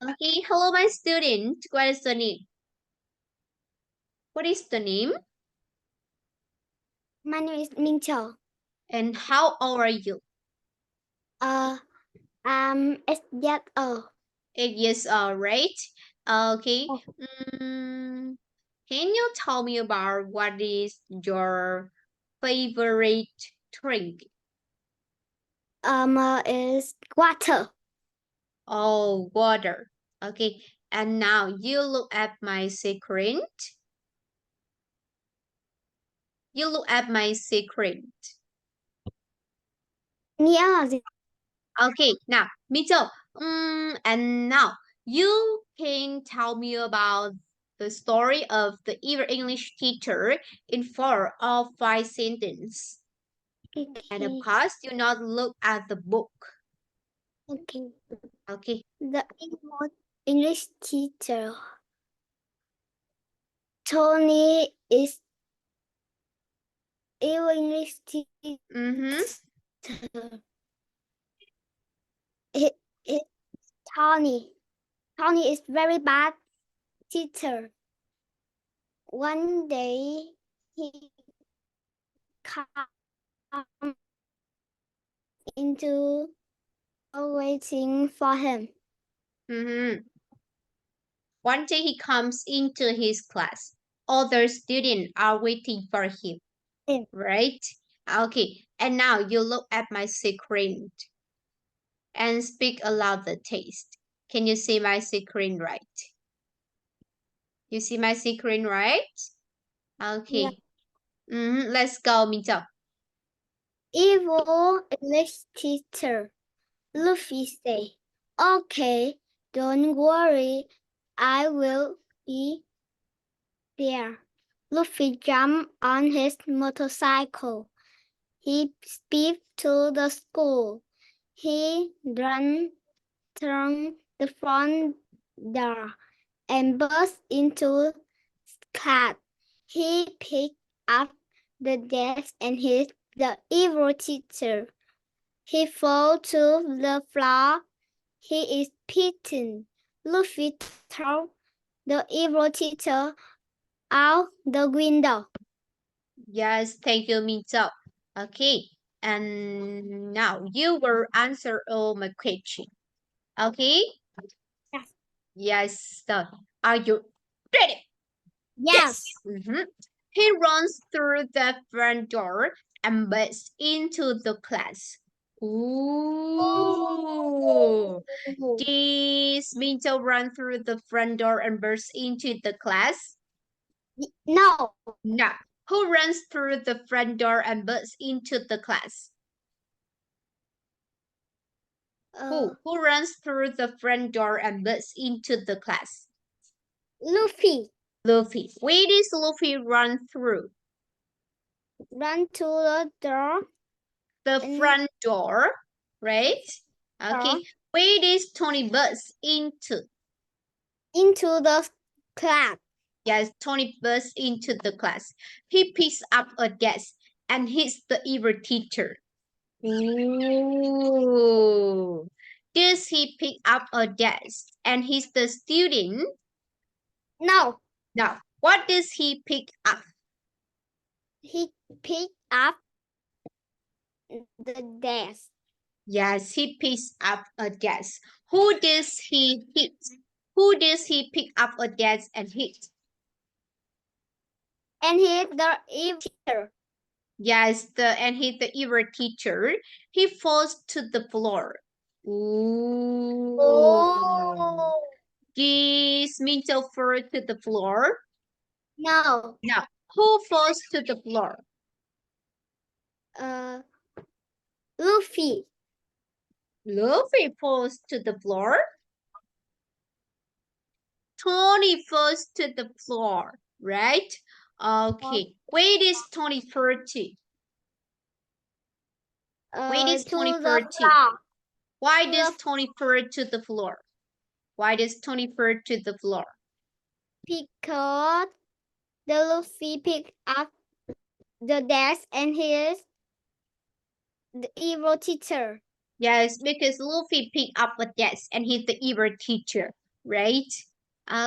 Okay, hello, my student. What is the name? What is the name? My name is Minh Châu. And how old are you? I'm 8 years old. 8 years old, right? Okay. Oh. Can you tell me about what is your favorite drink? Is water. Oh, water. Okay. And now you look at my screen. You look at my screen. Nghĩa là gì? Okay, now, Mitchell, and now you can tell me about the story of the evil English teacher in 4 or 5 sentences. Okay. And of course, do not look at the book. Okay. Okay. The English teacher. Tony is evil English teacher. Tony. Tony is very bad teacher. One day he come into waiting for him. One day he comes into his class. Other students are waiting for him. Right? Okay. And now you look at my screen and speak aloud the text. Can you see my screen right? You see my screen right? Okay. Yeah. Let's go, Minh Châu. Evil English teacher. Luffy say, "Okay, don't worry, I will be there." Luffy jumped on his motorcycle. He speeded to the school. He ran through the front door and burst into class. He picked up the desk and hit the evil teacher. He fell to the floor. He is beaten. Luffy threw the evil teacher out the window. Yes, thank you, Minh Châu. Okay, and now you will answer all my questions. Okay? Yes. Yes. So, are you ready? Yes. He runs through the front door and bursts into the class. Ooh. Did Minh Châu run through the front door and burst into the class? No. No. Who runs through the front door and bursts into the class? Who runs through the front door and bursts into the class? Luffy. Luffy. Where does Luffy run through? Run to the door. The front door, right? Okay. Where does Tony burst into? Into the class. Yes, Tony bursts into the class. He picks up a desk and hits the evil teacher. Ooh. Does he pick up a desk and hits the student? No. No. What does he pick up? He picked up the desk. Yes, he picks up a desk. Who does he hit? Who does he pick up a desk and hit? And hit the evil teacher. Yes, and hit the evil teacher. He falls to the floor. Ooh. Oh. Does Minh Châu fall to the floor? No. No. Who falls to the floor? Luffy. Luffy falls to the floor. Tony falls to the floor, right? Okay. Where is Tony fall to? Where is Tony fall to? Why does Tony fall to the floor? Why does Tony fall to the floor? Because the Luffy picked up the desk and hit the evil teacher. Yes, because Luffy picked up a desk and hit the evil teacher. right?